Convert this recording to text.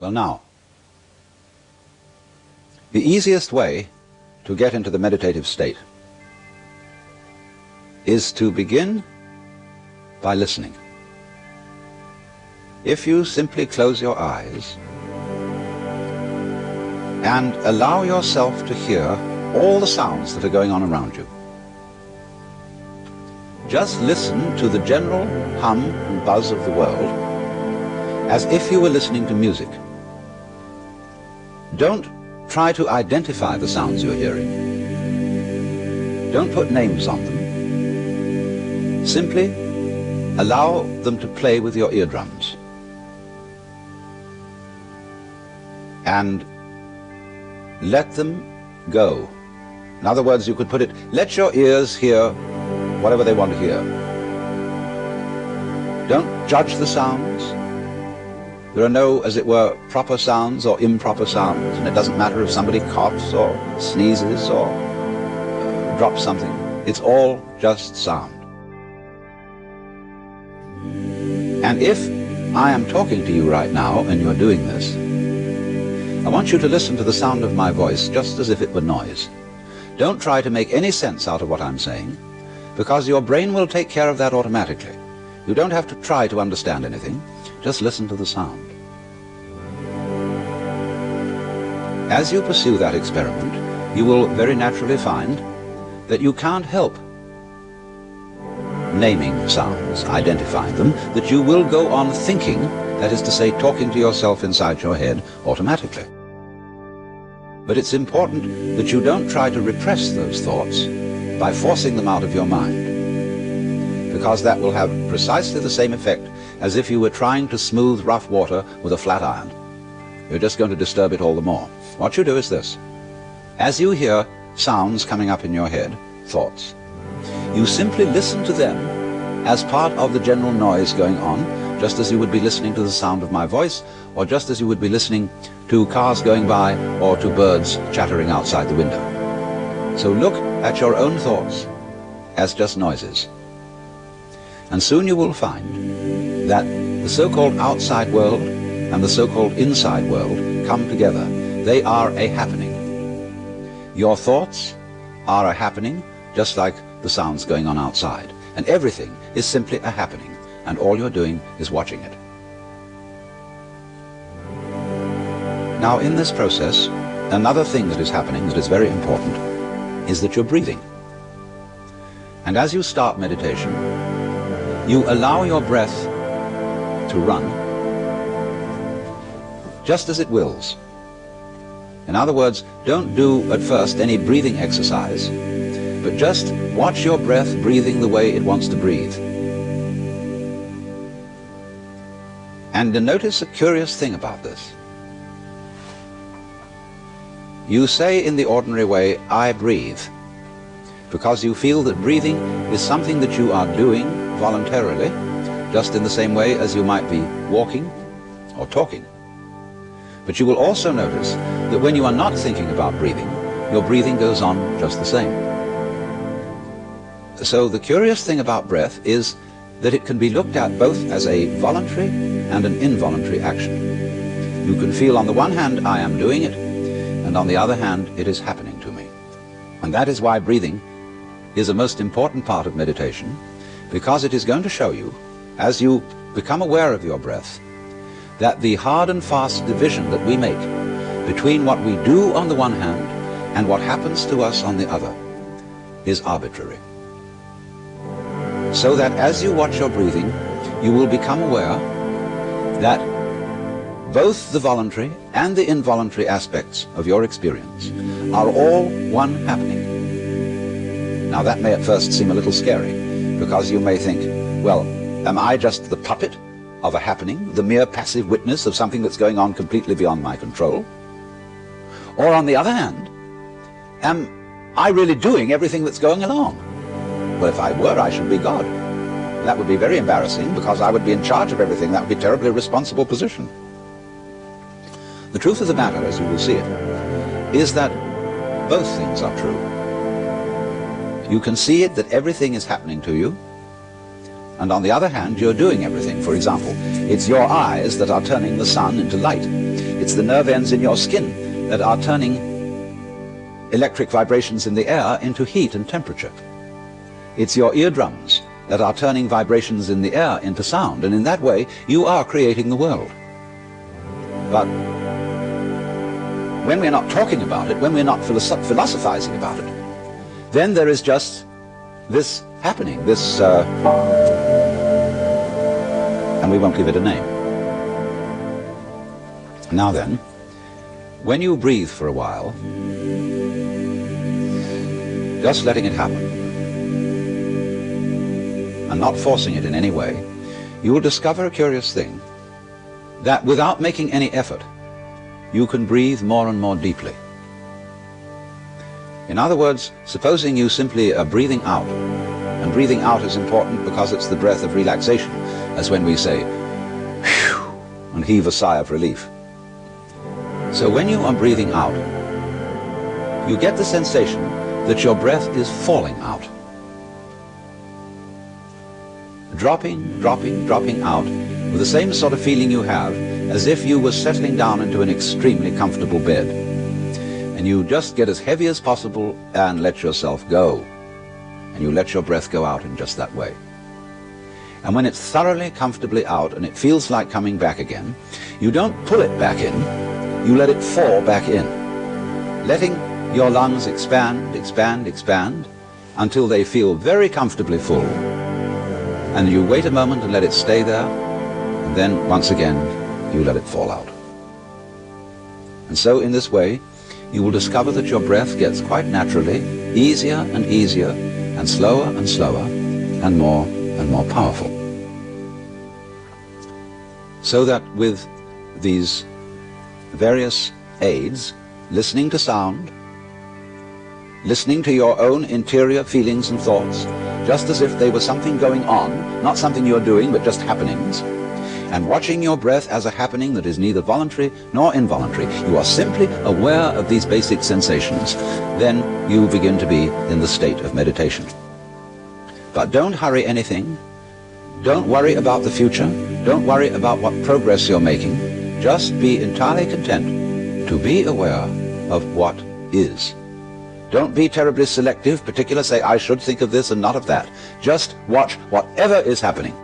Well, now, the easiest way to get into the meditative state is to begin by listening. If you simply close your eyes and allow yourself to hear all the sounds that are going on around you, just listen to the general hum and buzz of the world as if you were listening to music. Don't try to identify the sounds you're hearing. Don't put names on them. Simply allow them to play with your eardrums. And let them go. In other words, you could put it, let your ears hear whatever they want to hear. Don't judge the sounds. There are no, as it were, proper sounds or improper sounds, and it doesn't matter if somebody coughs or sneezes or drops something. It's all just sound. And if I am talking to you right now and you're doing this, I want you to listen to the sound of my voice just as if it were noise. Don't try to make any sense out of what I'm saying, because your brain will take care of that automatically. You don't have to try to understand anything. Just listen to the sound. As you pursue that experiment, you will very naturally find that you can't help naming sounds, identifying them, that you will go on thinking, that is to say, talking to yourself inside your head automatically. But it's important that you don't try to repress those thoughts by forcing them out of your mind, because that will have precisely the same effect as if you were trying to smooth rough water with a flat iron. You're just going to disturb it all the more. What you do is this. As you hear sounds coming up in your head, thoughts, you simply listen to them as part of the general noise going on, just as you would be listening to the sound of my voice, or just as you would be listening to cars going by or to birds chattering outside the window. So look at your own thoughts as just noises. And soon you will find that the so-called outside world and the so-called inside world come together. They are a happening. Your thoughts are a happening, just like the sounds going on outside. And everything is simply a happening, and all you're doing is watching it. Now, in this process, another thing that is happening that is very important is that you're breathing. And as you start meditation, you allow your breath to run just as it wills. In other words, don't do at first any breathing exercise, but just watch your breath breathing the way it wants to breathe. And notice a curious thing about this. You say in the ordinary way, I breathe, because you feel that breathing is something that you are doing voluntarily, just in the same way as you might be walking or talking. But you will also notice that when you are not thinking about breathing, your breathing goes on just the same. So the curious thing about breath is that it can be looked at both as a voluntary and an involuntary action. You can feel on the one hand, I am doing it, and on the other hand, it is happening to me. And that is why breathing is a most important part of meditation, because it is going to show you, as you become aware of your breath, that the hard and fast division that we make between what we do on the one hand and what happens to us on the other is arbitrary. So that as you watch your breathing, you will become aware that both the voluntary and the involuntary aspects of your experience are all one happening. Now that may at first seem a little scary, because you may think, well, am I just the puppet of a happening, the mere passive witness of something that's going on completely beyond my control? Or on the other hand, am I really doing everything that's going along? Well, if I were, I should be God. That would be very embarrassing, because I would be in charge of everything. That would be a terribly responsible position. The truth of the matter, as you will see it, is that both things are true. You can see it that everything is happening to you, and on the other hand, you're doing everything. For example, it's your eyes that are turning the sun into light. It's the nerve ends in your skin that are turning electric vibrations in the air into heat and temperature. It's your eardrums that are turning vibrations in the air into sound, and in that way you are creating the world. But when we're not talking about it, when we're not philosophizing about it, then there is just this happening, this, and we won't give it a name. Now then, when you breathe for a while, just letting it happen, and not forcing it in any way, you will discover a curious thing, that without making any effort, you can breathe more and more deeply. In other words, supposing you simply are breathing out, and breathing out is important because it's the breath of relaxation, as when we say, whew, and heave a sigh of relief. So when you are breathing out, you get the sensation that your breath is falling out. Dropping, dropping, dropping out with the same sort of feeling you have as if you were settling down into an extremely comfortable bed. And you just get as heavy as possible and let yourself go. And you let your breath go out in just that way. And when it's thoroughly comfortably out and it feels like coming back again, you don't pull it back in, you let it fall back in, letting your lungs expand, expand, expand until they feel very comfortably full. And you wait a moment and let it stay there, and then once again you let it fall out. And so in this way you will discover that your breath gets quite naturally easier and easier and slower and more powerful. So that with these various aids, listening to sound, listening to your own interior feelings and thoughts, just as if they were something going on, not something you're doing, but just happenings, and watching your breath as a happening that is neither voluntary nor involuntary, you are simply aware of these basic sensations, then you begin to be in the state of meditation. But don't hurry anything. Don't worry about the future. Don't worry about what progress you're making. Just be entirely content to be aware of what is. Don't be terribly selective, particular, say, I should think of this and not of that. Just watch whatever is happening.